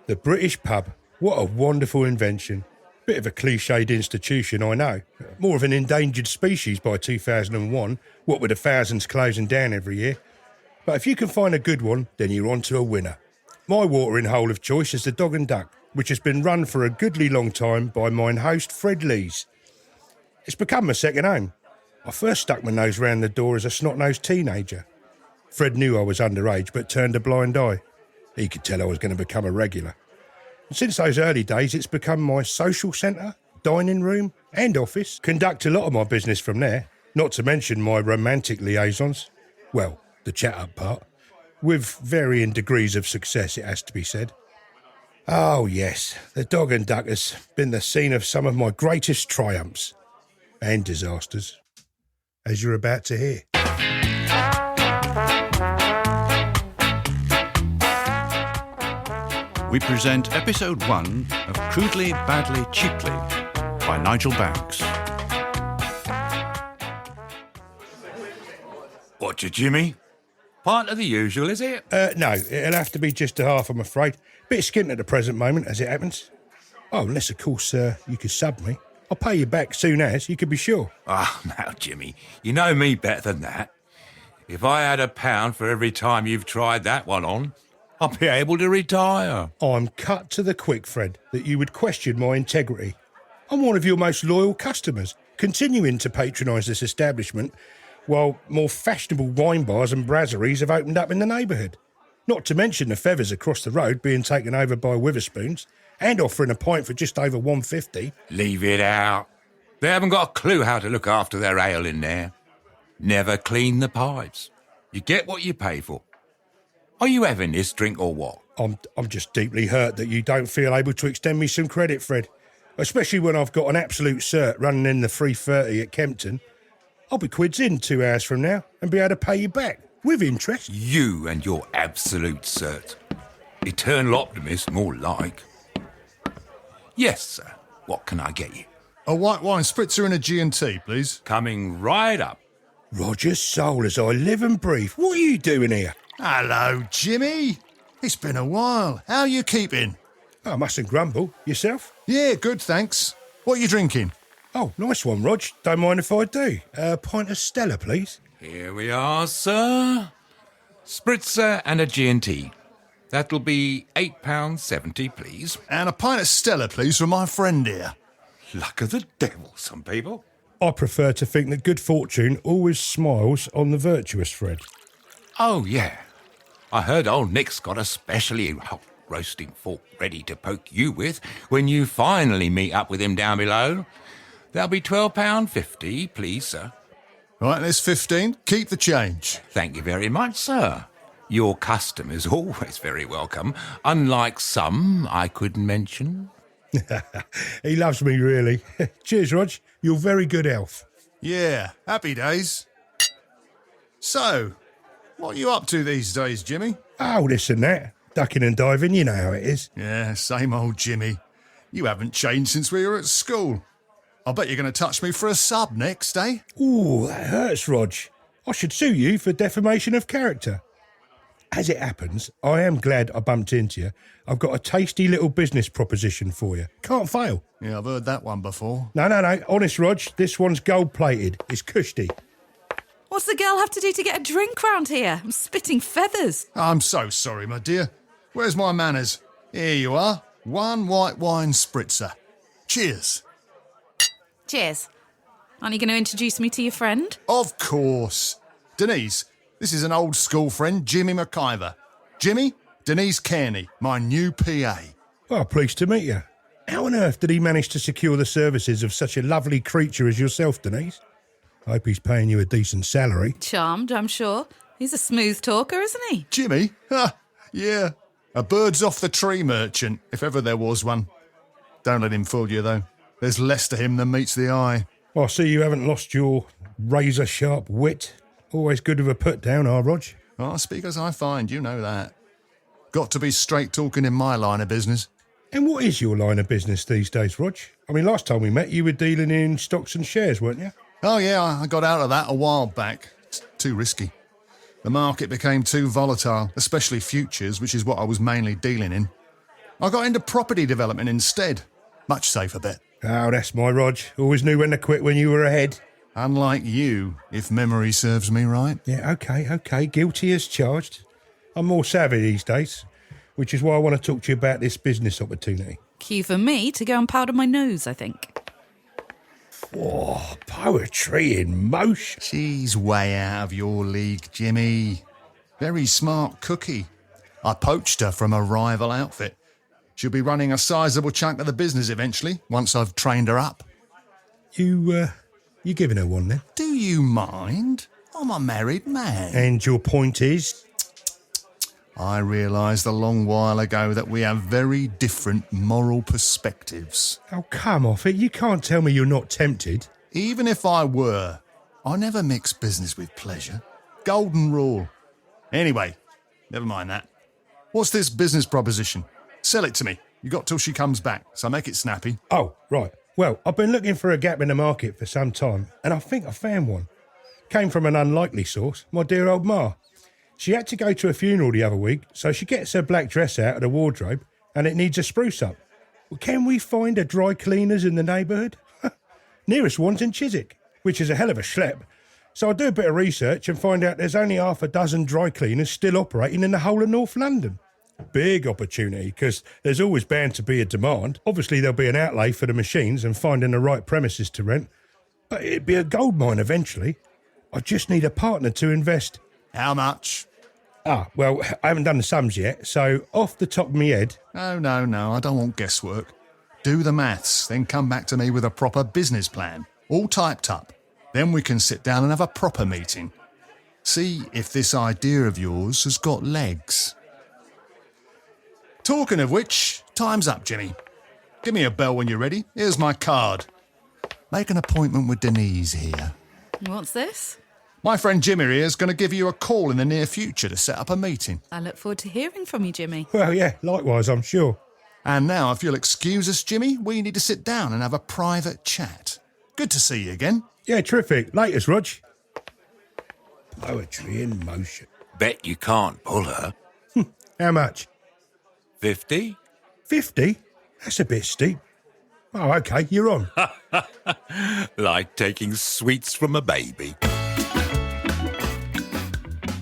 The British pub. What a wonderful invention. Bit of a cliched institution, I know. More of an endangered species by 2001, what with the thousands closing down every year. But if you can find a good one, then you're on to a winner. My watering hole of choice is the Dog and Duck, which has been run for a goodly long time by mine host Fred Lees. It's become my second home. I first stuck my nose round the door as a snot-nosed teenager. Fred knew I was underage but turned a blind eye. He could tell I was going to become a regular. And since those early days, it's become my social centre, dining room and office. Conduct a lot of my business from there, not to mention my romantic liaisons. Well, the chat-up part. With varying degrees of success, it has to be said. Oh yes, the Dog and Duck has been the scene of some of my greatest triumphs and disasters, as you're about to hear. We present episode 1 of Crudely, Badly, Cheaply by Nigel Banks. Whatcha, Jimmy? Part of the usual, is it? No, it'll have to be just a half, I'm afraid. Bit skint at the present moment, as it happens. Oh, unless, of course, you could sub me. I'll pay you back soon as, you can be sure. Ah, now, Jimmy, you know me better than that. If I had £1 for every time you've tried that one on, I'll be able to retire. I'm cut to the quick, Fred, that you would question my integrity. I'm one of your most loyal customers, continuing to patronise this establishment, while more fashionable wine bars and brasseries have opened up in the neighbourhood. Not to mention the Feathers across the road being taken over by Witherspoons and offering a pint for just over $1.50. Leave it out. They haven't got a clue how to look after their ale in there. Never clean the pipes. You get what you pay for. Are you having this drink or what? I'm just deeply hurt that you don't feel able to extend me some credit, Fred. Especially when I've got an absolute cert running in the 3:30 at Kempton. I'll be quids in 2 hours from now and be able to pay you back, with interest. You and your absolute cert. Eternal optimist, more like. Yes, sir. What can I get you? A white wine spritzer and a G&T, please. Coming right up. Roger's soul, as I live and breathe. What are you doing here? Hello, Jimmy. It's been a while. How you keeping? I mustn't grumble. Yourself? Yeah, good, thanks. What are you drinking? Oh, nice one, Rog. Don't mind if I do. A pint of Stella, please. Here we are, sir. Spritzer and a G&T. That'll be £8.70, please. And a pint of Stella, please, for my friend here. Luck of the devil, some people. I prefer to think that good fortune always smiles on the virtuous, Fred. Oh, yeah. I heard old Nick's got a specially hot roasting fork ready to poke you with when you finally meet up with him down below. That'll be £12.50, please, sir. Right, there's 15. Keep the change. Thank you very much, sir. Your customer's always very welcome, unlike some I could mention. He loves me, really. Cheers, Rog. You're very good elf. Yeah, happy days. So, what are you up to these days, Jimmy? Oh, this and that. Ducking and diving, you know how it is. Yeah, same old Jimmy. You haven't changed since we were at school. I bet you're going to touch me for a sub next, eh? Ooh, that hurts, Rog. I should sue you for defamation of character. As it happens, I am glad I bumped into you. I've got a tasty little business proposition for you. Can't fail. Yeah, I've heard that one before. No. Honest, Rog, this one's gold-plated. It's cushy. What's the girl have to do to get a drink round here? I'm spitting feathers. I'm so sorry, my dear. Where's my manners? Here you are. One white wine spritzer. Cheers. Cheers. Aren't you going to introduce me to your friend? Of course. Denise, this is an old school friend, Jimmy McIver. Jimmy, Denise Kearney, my new PA. Well, pleased to meet you. How on earth did he manage to secure the services of such a lovely creature as yourself, Denise? I hope he's paying you a decent salary. Charmed, I'm sure. He's a smooth talker, isn't he? Jimmy? Ha! Yeah. A birds off the tree merchant, if ever there was one. Don't let him fool you, though. There's less to him than meets the eye. I see you haven't lost your razor-sharp wit. Always good of a put-down, Rog. I speak as I find, you know that. Got to be straight-talking in my line of business. And what is your line of business these days, Rog? I mean, last time we met, you were dealing in stocks and shares, weren't you? Oh, yeah, I got out of that a while back. It's too risky. The market became too volatile, especially futures, which is what I was mainly dealing in. I got into property development instead. Much safer bet. Oh, that's my Rog. Always knew when to quit when you were ahead. Unlike you, if memory serves me right. Yeah, okay. Guilty as charged. I'm more savvy these days, which is why I want to talk to you about this business opportunity. Cue for me to go and powder my nose, I think. Oh, poetry in motion. She's way out of your league, Jimmy. Very smart cookie. I poached her from a rival outfit. She'll be running a sizable chunk of the business eventually, once I've trained her up. You giving her one then? Do you mind? I'm a married man. And your point is? I realised a long while ago that we have very different moral perspectives. Oh, come off it. You can't tell me you're not tempted. Even if I were, I never mix business with pleasure. Golden rule. Anyway, never mind that. What's this business proposition? Sell it to me. You got till she comes back, so make it snappy. Oh, right. Well, I've been looking for a gap in the market for some time, and I think I found one. Came from an unlikely source, my dear old Ma. She had to go to a funeral the other week, so she gets her black dress out of the wardrobe, and it needs a spruce up. Well, can we find a dry cleaners in the neighbourhood? Nearest one's in Chiswick, which is a hell of a schlep. So I do a bit of research and find out there's only half a dozen dry cleaners still operating in the whole of North London. Big opportunity, because there's always bound to be a demand. Obviously, there'll be an outlay for the machines and finding the right premises to rent. But it'd be a goldmine eventually. I just need a partner to invest. How much? Well, I haven't done the sums yet, so off the top of my head... No, I don't want guesswork. Do the maths, then come back to me with a proper business plan, all typed up. Then we can sit down and have a proper meeting. See if this idea of yours has got legs. Talking of which, time's up, Jimmy. Give me a bell when you're ready. Here's my card. Make an appointment with Denise here. What's this? My friend Jimmy here is going to give you a call in the near future to set up a meeting. I look forward to hearing from you, Jimmy. Well, yeah, likewise, I'm sure. And now, if you'll excuse us, Jimmy, we need to sit down and have a private chat. Good to see you again. Yeah, terrific. Latest, Rog. Poetry in motion. Bet you can't pull her. How much? 50? 50? That's a bit steep. Oh, OK, you're on. Like taking sweets from a baby.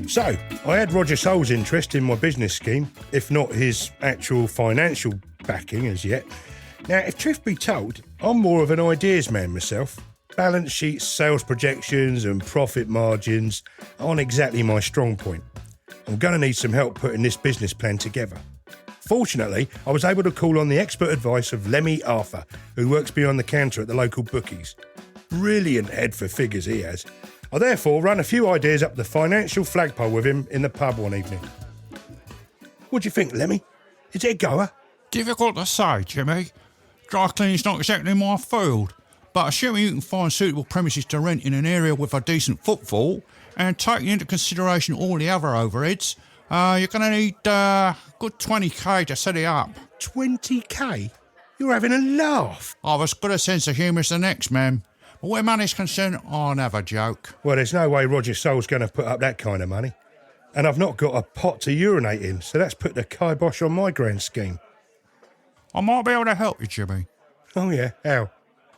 So, I had Roger Soul's interest in my business scheme, if not his actual financial backing as yet. Now, if truth be told, I'm more of an ideas man myself. Balance sheets, sales projections and profit margins aren't exactly my strong point. I'm going to need some help putting this business plan together. Fortunately, I was able to call on the expert advice of Lemmy Arthur, who works behind the counter at the local bookies. Brilliant head for figures he has. I therefore ran a few ideas up the financial flagpole with him in the pub one evening. What do you think, Lemmy? Is it a goer? Difficult to say, Jimmy. Dry cleaning's not exactly my field, but assuming you can find suitable premises to rent in an area with a decent footfall, and taking into consideration all the other overheads, you're going to need a good 20k to set it up. 20k? You're having a laugh. I've as good a sense of humour as the next man. But where money's concerned, I'll never joke. Well, there's no way Roger Soul's going to put up that kind of money. And I've not got a pot to urinate in, so that's put the kibosh on my grand scheme. I might be able to help you, Jimmy. Oh, yeah? How?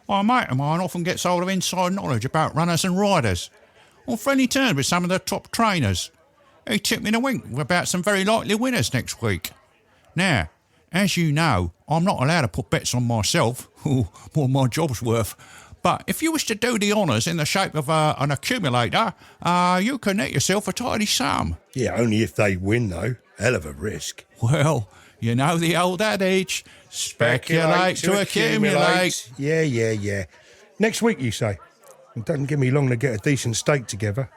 Well, a mate of mine often gets hold of inside knowledge about runners and riders. On friendly terms with some of the top trainers. He tipped me the wink about some very likely winners next week. Now, as you know, I'm not allowed to put bets on myself, more than my job's worth. But if you wish to do the honours in the shape of an accumulator, you can net yourself a tidy sum. Yeah, only if they win, though. Hell of a risk. Well, you know the old adage, speculate to accumulate. Yeah. Next week, you say? It doesn't give me long to get a decent steak together.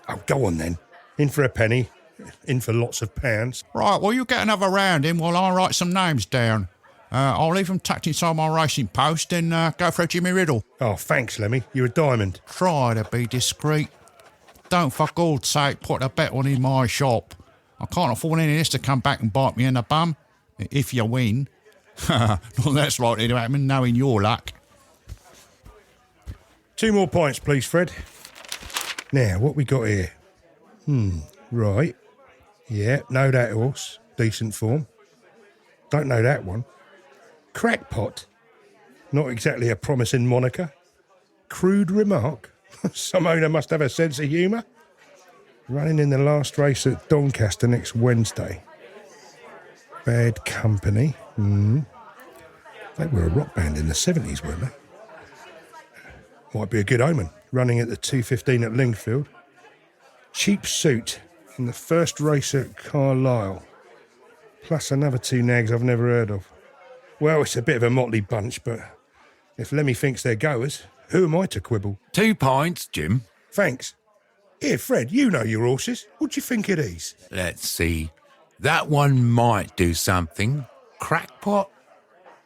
Oh, go on then. In for a penny, in for lots of pounds. Right, well, you get another round in while I write some names down. I'll leave them tucked inside my racing post and go for a Jimmy Riddle. Oh, thanks, Lemmy. You're a diamond. Try to be discreet. Don't, for God's sake, put a bet on in my shop. I can't afford any of this to come back and bite me in the bum. If you win. Not that's likely to happen, knowing your luck. 2 more pints, please, Fred. Now, what we got here? Right. Yeah, know that horse. Decent form. Don't know that one. Crackpot. Not exactly a promising moniker. Crude remark. Some owner must have a sense of humour. Running in the last race at Doncaster next Wednesday. Bad Company. They were a rock band in the 70s, weren't they? Might be a good omen. Running at the 2:15 at Lingfield. Cheap Suit in the first race at Carlisle. Plus another 2 nags I've never heard of. Well, it's a bit of a motley bunch, but if Lemmy thinks they're goers, who am I to quibble? 2 pints, Jim. Thanks. Here, Fred, you know your horses. What do you think of these? Let's see. That one might do something. Crackpot?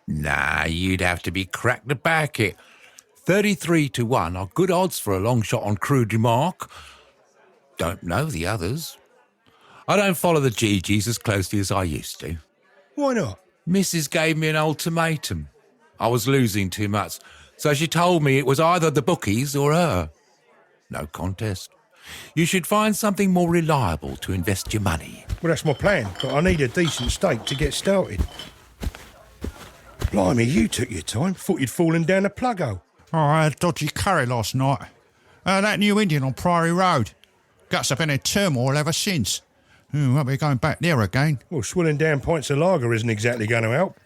Nah, you'd have to be cracked to back it. 33 to 1 are good odds for a long shot on Crude Remark. Don't know the others. I don't follow the GGs as closely as I used to. Why not? Mrs. gave me an ultimatum. I was losing too much, so she told me it was either the bookies or her. No contest. You should find something more reliable to invest your money. Well, that's my plan, but I need a decent stake to get started. Blimey, you took your time. Thought you'd fallen down a plug hole. Oh, I had a dodgy curry last night. That new Indian on Priory Road. Guts have been in turmoil ever since. Won't be going back there again. Well, swilling down pints of lager isn't exactly going to help.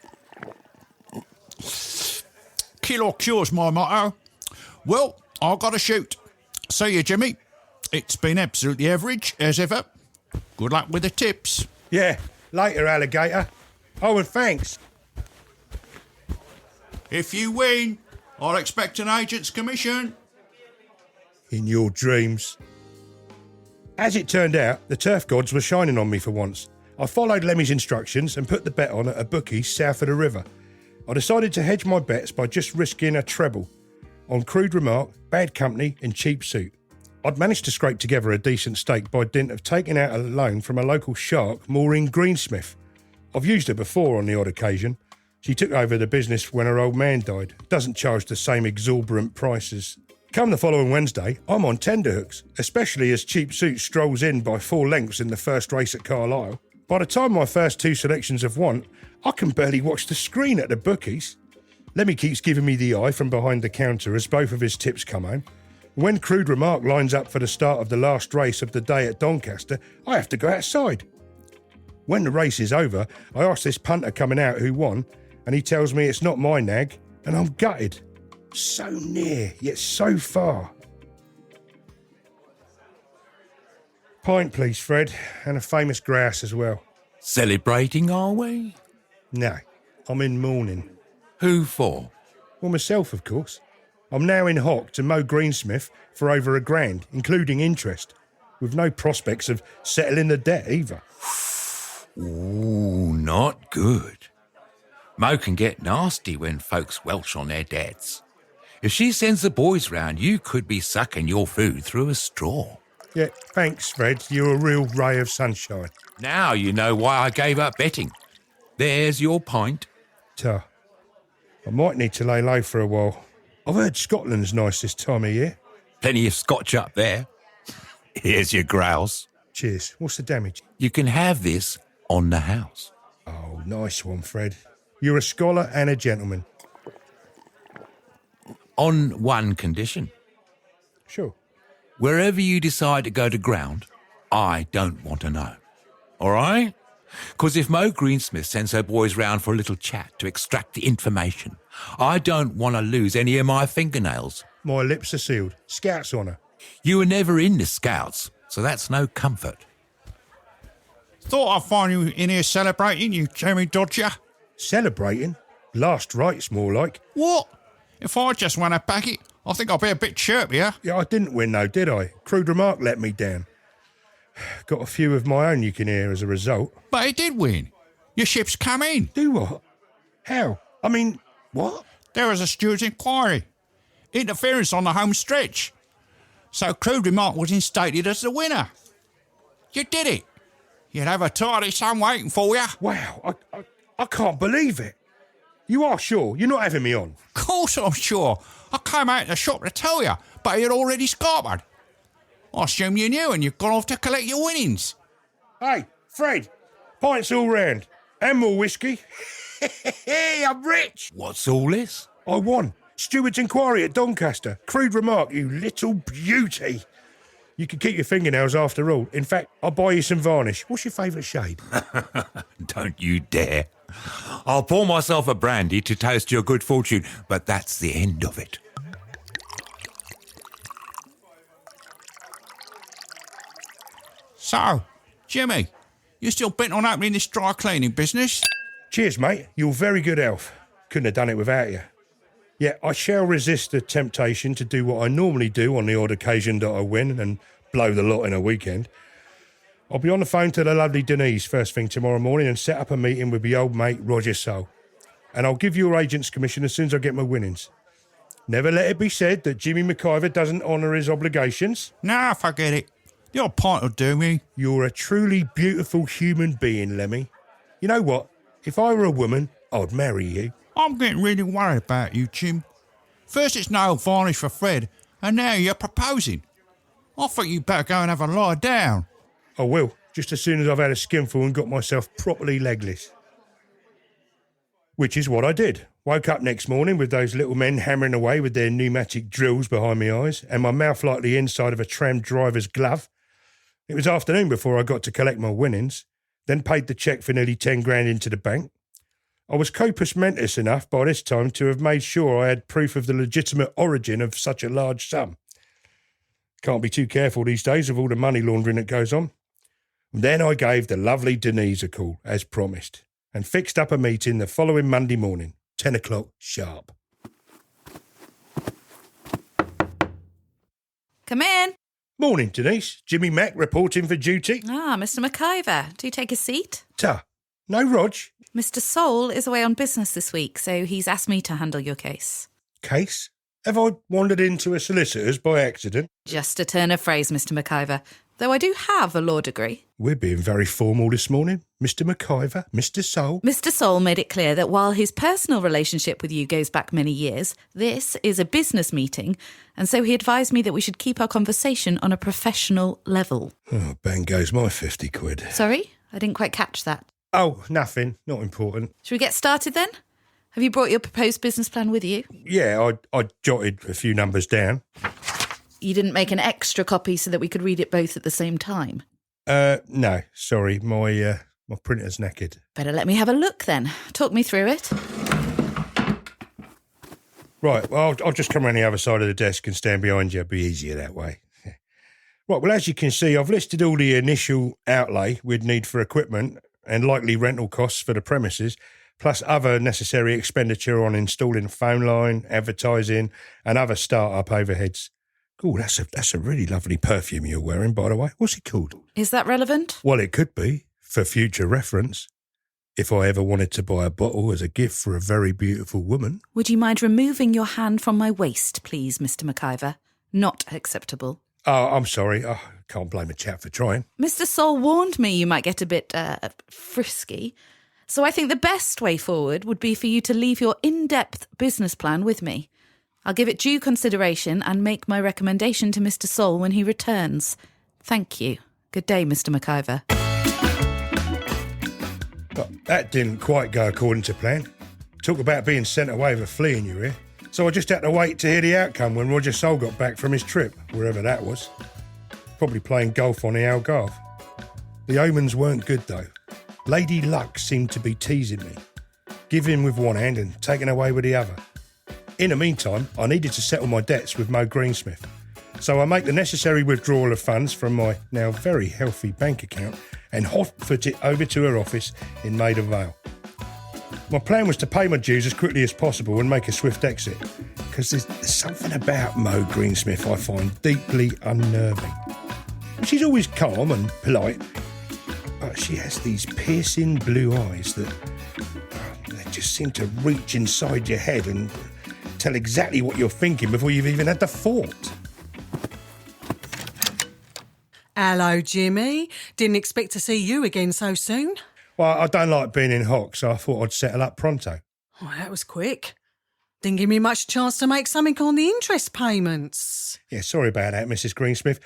Kill or cure's my motto. Well, I've got to shoot. See you, Jimmy. It's been absolutely average, as ever. Good luck with the tips. Yeah, later, alligator. Oh, and thanks. If you win, I'll expect an agent's commission. In your dreams. As it turned out, the turf gods were shining on me for once. I followed Lemmy's instructions and put the bet on at a bookie south of the river. I decided to hedge my bets by just risking a treble on Crude Remark, Bad Company and Cheap Suit. I'd managed to scrape together a decent stake by dint of taking out a loan from a local shark, Maureen Greensmith. I've used her before on the odd occasion. She took over the business when her old man died. Doesn't charge the same exorbitant prices. Come the following Wednesday, I'm on tenterhooks, especially as Cheap Suit strolls in by 4 lengths in the first race at Carlisle. By the time my first 2 selections have won, I can barely watch the screen at the bookies. Lemmy keeps giving me the eye from behind the counter as both of his tips come home. When Crude Remark lines up for the start of the last race of the day at Doncaster, I have to go outside. When the race is over, I ask this punter coming out who won, and he tells me it's not my nag, and I'm gutted. So near, yet so far. Pint, please, Fred, and a famous grouse as well. Celebrating, are we? No, I'm in mourning. Who for? Well, myself, of course. I'm now in hock to Mo Greensmith for over £1,000, including interest, with no prospects of settling the debt either. Ooh, not good. Mo can get nasty when folks welch on their dads. If she sends the boys round, you could be sucking your food through a straw. Yeah, thanks, Fred. You're a real ray of sunshine. Now you know why I gave up betting. There's your pint. I might need to lay low for a while. I've heard Scotland's nice this time of year. Plenty of scotch up there. Here's your grouse. Cheers. What's the damage? You can have this on the house. Oh, nice one, Fred. You're a scholar and a gentleman. On one condition. Sure. Wherever you decide to go to ground, I don't want to know. All right? Because if Mo Greensmith sends her boys round for a little chat to extract the information, I don't want to lose any of my fingernails. My lips are sealed. Scouts honour. You were never in the Scouts, so that's no comfort. Thought I'd find you in here celebrating, you Jamie Dodger. Celebrating? Last rites, more like. What? If I just won a packet, I think I'll be a bit chirpier. Yeah, I didn't win though, did I? Crude Remark let me down. Got a few of my own you can hear as a result. But he did win. Your ship's come in. Do what? How? I mean, what? There was a steward's inquiry. Interference on the home stretch. So Crude Remark was instated as the winner. You did it. You'd have a tidy son waiting for you. Wow, I can't believe it. You are sure? You're not having me on? Of course I'm sure. I came out of the shop to tell you, but he had already scarpered. I assume you knew and you've gone off to collect your winnings. Hey, Fred, pints all round. And more whiskey. Hey, I'm rich. What's all this? I won. Steward's inquiry at Doncaster. Crude remark, you little beauty. You can keep your fingernails after all. In fact, I'll buy you some varnish. What's your favourite shade? Don't you dare. I'll pour myself a brandy to toast your good fortune, but that's the end of it. So, Jimmy, you still bent on opening this dry cleaning business? Cheers, mate. You're very good elf. Couldn't have done it without you. Yet I shall resist the temptation to do what I normally do on the odd occasion that I win and blow the lot in a weekend. I'll be on the phone to the lovely Denise first thing tomorrow morning and set up a meeting with the old mate Roger Soule. And I'll give your agent's commission as soon as I get my winnings. Never let it be said that Jimmy McIver doesn't honour his obligations. Nah, forget it. The odd pint will do me. You're a truly beautiful human being, Lemmy. You know what? If I were a woman, I'd marry you. I'm getting really worried about you, Jim. First it's no varnish for Fred, and now you're proposing. I think you better go and have a lie down. I will, just as soon as I've had a skinful and got myself properly legless. Which is what I did. Woke up next morning with those little men hammering away with their pneumatic drills behind my eyes and my mouth like the inside of a tram driver's glove. It was afternoon before I got to collect my winnings, then paid the cheque for nearly 10 grand into the bank. I was corpus mentis enough by this time to have made sure I had proof of the legitimate origin of such a large sum. Can't be too careful these days with all the money laundering that goes on. Then I gave the lovely Denise a call, as promised, and fixed up a meeting the following Monday morning, 10 o'clock sharp. Come in. Morning, Denise. Jimmy Mac reporting for duty. Ah, Mr. McIver. Do take a seat? Ta. No, Rog. Mr. Soule is away on business this week, so he's asked me to handle your case. Case? Have I wandered into a solicitor's by accident? Just a turn of phrase, Mr. McIver, though I do have a law degree. We're being very formal this morning. Mr. McIver, Mr. Soule. Mr. Soule made it clear that while his personal relationship with you goes back many years, this is a business meeting, and so he advised me that we should keep our conversation on a professional level. Oh, bang goes my 50 quid. Sorry? I didn't quite catch that. Oh, nothing. Not important. Should we get started then? Have you brought your proposed business plan with you? Yeah, I jotted a few numbers down. You didn't make an extra copy so that we could read it both at the same time? No, sorry. My printer's knackered. Better let me have a look then. Talk me through it. Right, well, I'll just come around the other side of the desk and stand behind you. It'll be easier that way. Right, well, as you can see, I've listed all the initial outlay we'd need for equipment and likely rental costs for the premises, plus other necessary expenditure on installing a phone line, advertising, and other start-up overheads. Oh, that's a really lovely perfume you're wearing, by the way. What's it called? Is that relevant? Well, it could be, for future reference, if I ever wanted to buy a bottle as a gift for a very beautiful woman. Would you mind removing your hand from my waist, please, Mr. McIver? Not acceptable. Oh, I'm sorry. I can't blame a chap for trying. Mr. Soule warned me you might get a bit frisky, so I think the best way forward would be for you to leave your in-depth business plan with me. I'll give it due consideration and make my recommendation to Mr. Soule when he returns. Thank you. Good day, Mr. McIver. But that didn't quite go according to plan. Talk about being sent away with a flea in your ear. So I just had to wait to hear the outcome when Roger Soule got back from his trip, wherever that was. Probably playing golf on the Algarve. The omens weren't good, though. Lady Luck seemed to be teasing me, giving with one hand and taking away with the other. In the meantime, I needed to settle my debts with Mo Greensmith, so I make the necessary withdrawal of funds from my now very healthy bank account and hot-foot it over to her office in Maida Vale. My plan was to pay my dues as quickly as possible and make a swift exit, because there's something about Mo Greensmith I find deeply unnerving. She's always calm and polite, but she has these piercing blue eyes that they just seem to reach inside your head and tell exactly what you're thinking before you've even had the thought. Hello, Jimmy. Didn't expect to see you again so soon. Well, I don't like being in hock, so I thought I'd settle up pronto. Oh, that was quick. Didn't give me much chance to make something on the interest payments. Yeah, sorry about that, Mrs. Greensmith.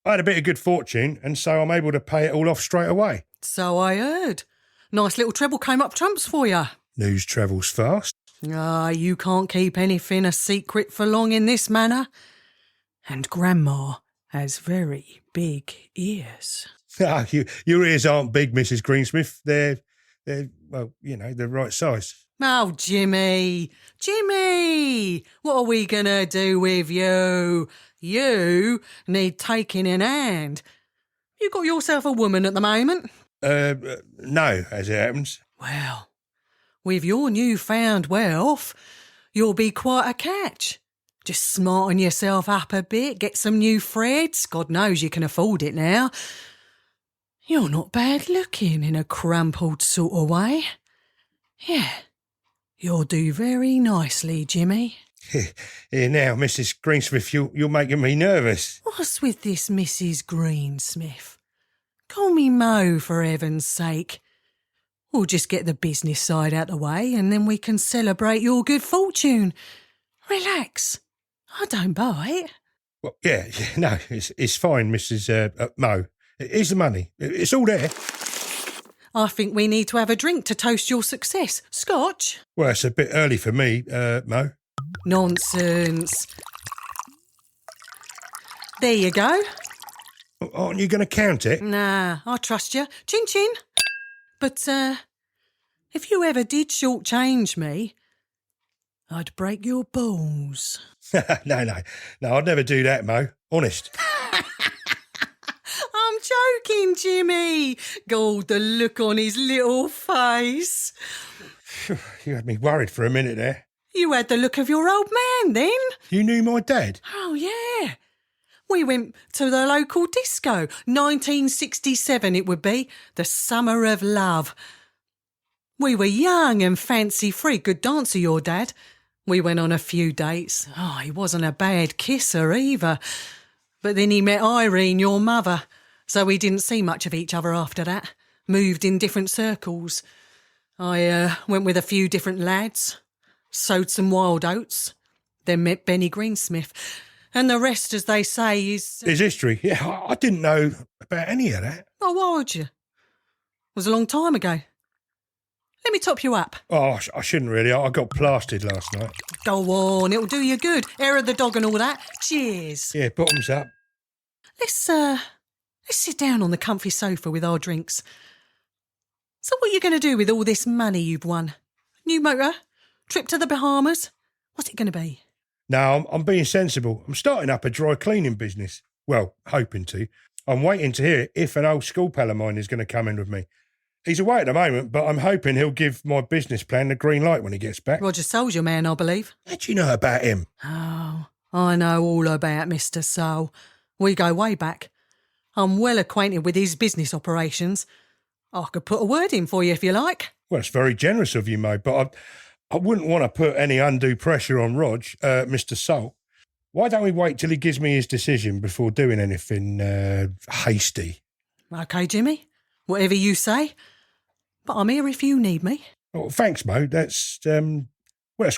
I had a bit of good fortune, and so I'm able to pay it all off straight away. So I heard. Nice little treble came up trumps for you. News travels fast. Ah, you can't keep anything a secret for long in this manner. And Grandma has very big ears. Ah, your ears aren't big, Mrs. Greensmith. They're well, the right size. Oh, Jimmy, what are we going to do with you? You need taking in hand. You got yourself a woman at the moment? No, as it happens. Well, with your newfound wealth, you'll be quite a catch. Just smarten yourself up a bit, get some new threads. God knows you can afford it now. You're not bad looking in a crumpled sort of way. Yeah, you'll do very nicely, Jimmy. Here now, Mrs. Greensmith, you're making me nervous. What's with this Mrs. Greensmith? Call me Mo, for heaven's sake. We'll just get the business side out the way and then we can celebrate your good fortune. Relax. I don't bite. Well, no, it's fine, Mrs. Mo. Here's the money. It's all there. I think we need to have a drink to toast your success. Scotch? Well, it's a bit early for me, Mo. Nonsense. There you go. Aren't you going to count it? Nah, I trust you. Chin chin. But, if you ever did shortchange me, I'd break your balls. No, I'd never do that, Mo. Honest. I'm joking, Jimmy. God, the look on his little face. You had me worried for a minute there. You had the look of your old man then. You knew my dad? Oh, yeah. We went to the local disco, 1967 it would be, the summer of love. We were young and fancy-free, good dancer, your dad. We went on a few dates. Oh, he wasn't a bad kisser either. But then he met Irene, your mother, so we didn't see much of each other after that. Moved in different circles. I went with a few different lads, sowed some wild oats, then met Benny Greensmith. And the rest, as they say, is... Is history. Yeah, I didn't know about any of that. Oh, why would you? It was a long time ago. Let me top you up. Oh, I shouldn't really. I got plastered last night. Go on, it'll do you good. Hair of the dog and all that. Cheers. Yeah, bottoms up. Let's sit down on the comfy sofa with our drinks. So what are you going to do with all this money you've won? New motor? Trip to the Bahamas? What's it going to be? No, I'm being sensible. I'm starting up a dry cleaning business. Well, hoping to. I'm waiting to hear if an old school pal of mine is going to come in with me. He's away at the moment, but I'm hoping he'll give my business plan the green light when he gets back. Roger Soul's your man, I believe. How do you know about him? Oh, I know all about Mr. Soul. We go way back. I'm well acquainted with his business operations. I could put a word in for you if you like. Well, it's very generous of you, Mo, but I wouldn't want to put any undue pressure on Mr. Soul. Why don't we wait till he gives me his decision before doing anything hasty? OK, Jimmy. Whatever you say. But I'm here if you need me. Oh, thanks, Mo. That's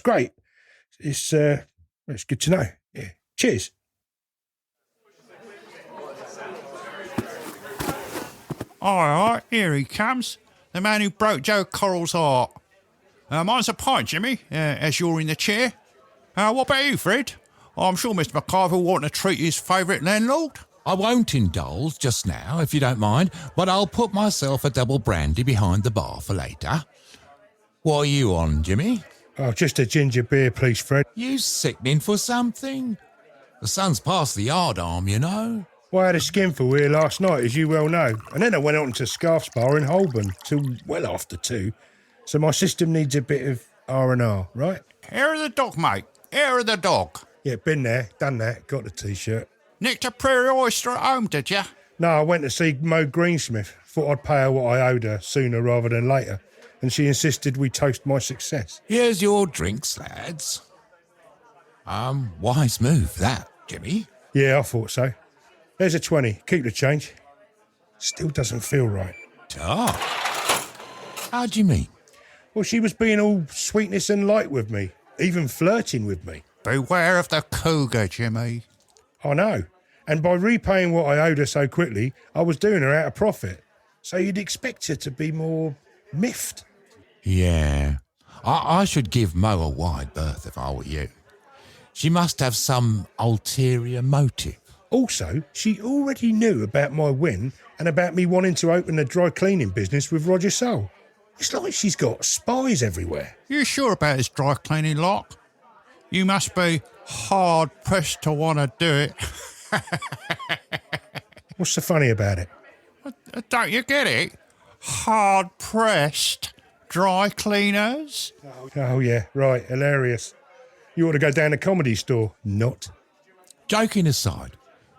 great. It's good to know. Yeah. Cheers. All right, here he comes. The man who broke Joe Coral's heart. Mine's a pint, Jimmy, as you're in the chair. What about you, Fred? I'm sure Mr. McIver will want to treat his favourite landlord. I won't indulge just now, if you don't mind, but I'll put myself a double brandy behind the bar for later. What are you on, Jimmy? Oh, just a ginger beer, please, Fred. You sickening for something? The sun's past the yard arm, you know. Well, I had a skinful here last night, as you well know, and then I went on to Scarf's Bar in Holborn till well after 2. So my system needs a bit of R&R, right? Hair of the dog, mate. Hair of the dog. Yeah, been there, done that, got the T-shirt. Nicked a prairie oyster at home, did you? No, I went to see Mo Greensmith. Thought I'd pay her what I owed her sooner rather than later. And she insisted we toast my success. Here's your drinks, lads. Wise move, that, Jimmy. Yeah, I thought so. There's a 20. Keep the change. Still doesn't feel right. Ah. How do you mean? Well, she was being all sweetness and light with me, even flirting with me. Beware of the cougar, Jimmy. I know. And by repaying what I owed her so quickly, I was doing her out of profit. So you'd expect her to be more Miffed. Yeah. I should give Mo a wide berth if I were you. She must have some ulterior motive. Also, she already knew about my win and about me wanting to open a dry cleaning business with Roger Soul. It's like she's got spies everywhere. You sure about this dry cleaning lot? You must be hard-pressed to want to do it. What's so funny about it? Don't you get it? Hard-pressed dry cleaners? Oh, yeah, right, hilarious. You ought to go down a comedy store. Not. Joking aside,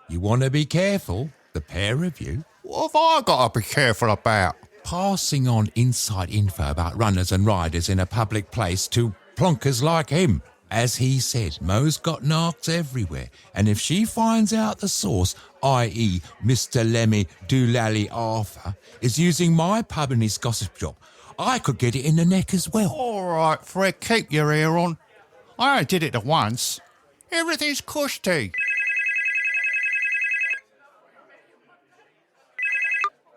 you want to be careful, the pair of you. What have I got to be careful about? Passing on inside info about runners and riders in a public place to plonkers like him. As he said, Mo's got narcs everywhere, and if she finds out the source, i.e. Mr. Lemmy Doolally Arthur, is using my pub in his gossip shop, I could get it in the neck as well. All right, Fred, keep your ear on. I only did it at once. Everything's cushy.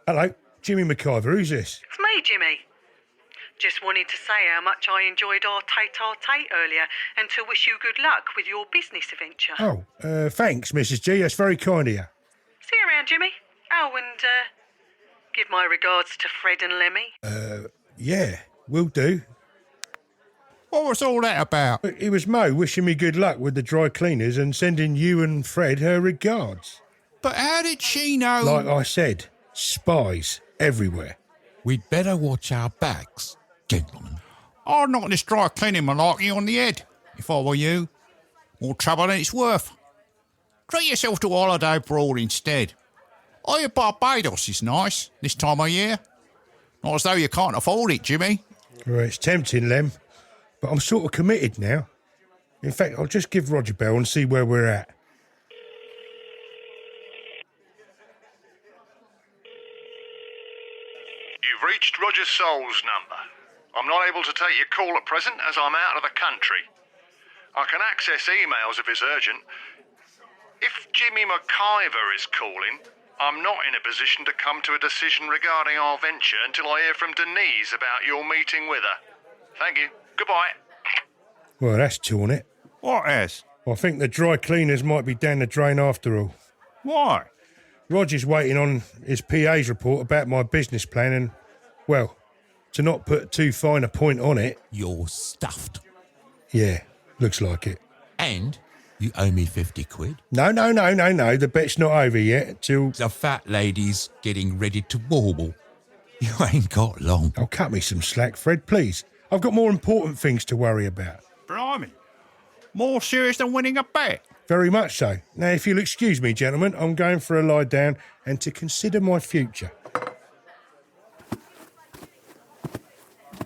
Hello, Jimmy McIver, who's this? It's me, Jimmy. Just wanted to say how much I enjoyed our tete-a-tete earlier and to wish you good luck with your business adventure. Oh, thanks, Mrs. G, that's very kind of you. See you around, Jimmy. Oh, and give my regards to Fred and Lemmy. Yeah, will do. What was all that about? It was Mo wishing me good luck with the dry cleaners and sending you and Fred her regards. But how did she know? Like I said, spies everywhere. We'd better watch our backs, gentlemen. I'd knock this dry cleaning malarkey on the head, if I were you. More trouble than it's worth. Treat yourself to a holiday abroad instead. Oh, your Barbados is nice this time of year. Not as though you can't afford it, Jimmy. Well, it's tempting, Lem, but I'm sort of committed now. In fact, I'll just give Roger Bell and see where we're at. You've reached Roger Soul's number. I'm not able to take your call at present as I'm out of the country. I can access emails if it's urgent. If Jimmy McIver is calling, I'm not in a position to come to a decision regarding our venture until I hear from Denise about your meeting with her. Thank you. Goodbye. Well, that's torn it. What is? I think the dry cleaners might be down the drain after all. Why? Roger's waiting on his PA's report about my business plan and, well, to not put too fine a point on it. You're stuffed. Yeah, looks like it. And you owe me 50 quid. No, the bet's not over yet till... The fat lady's getting ready to warble. You ain't got long. Oh, cut me some slack, Fred, please. I've got more important things to worry about. Blimey. More serious than winning a bet. Very much so. Now, if you'll excuse me, gentlemen, I'm going for a lie down and to consider my future.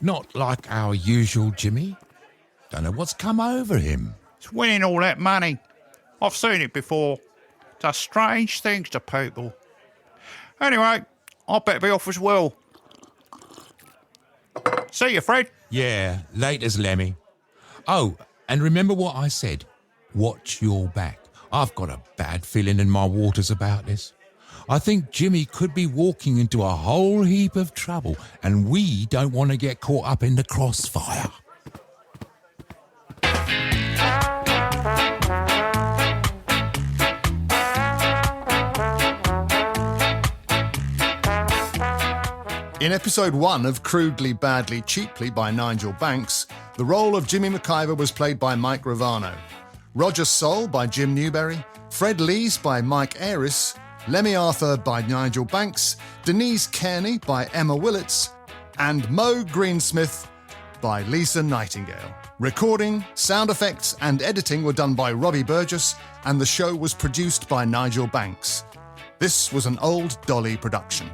Not like our usual Jimmy. Don't know what's come over him. It's winning all that money. I've seen it before. Does strange things to people. Anyway, I better be off as well. See you, Fred. Yeah, late as Lemmy. Oh, and remember what I said. Watch your back. I've got a bad feeling in my waters about this. I think Jimmy could be walking into a whole heap of trouble, and we don't want to get caught up in the crossfire. In episode 1 of Crudely, Badly, Cheaply by Nigel Banks, the role of Jimmy McIver was played by Mike Ravano, Roger Soul by Jim Newberry, Fred Lees by Mike Ayres, Lemmy Arthur by Nigel Banks, Denise Kearney by Emma Willits, and Mo Greensmith by Lisa Nightingale. Recording, sound effects and editing were done by Robbie Burgess, and the show was produced by Nigel Banks. This was an Old Dolly production.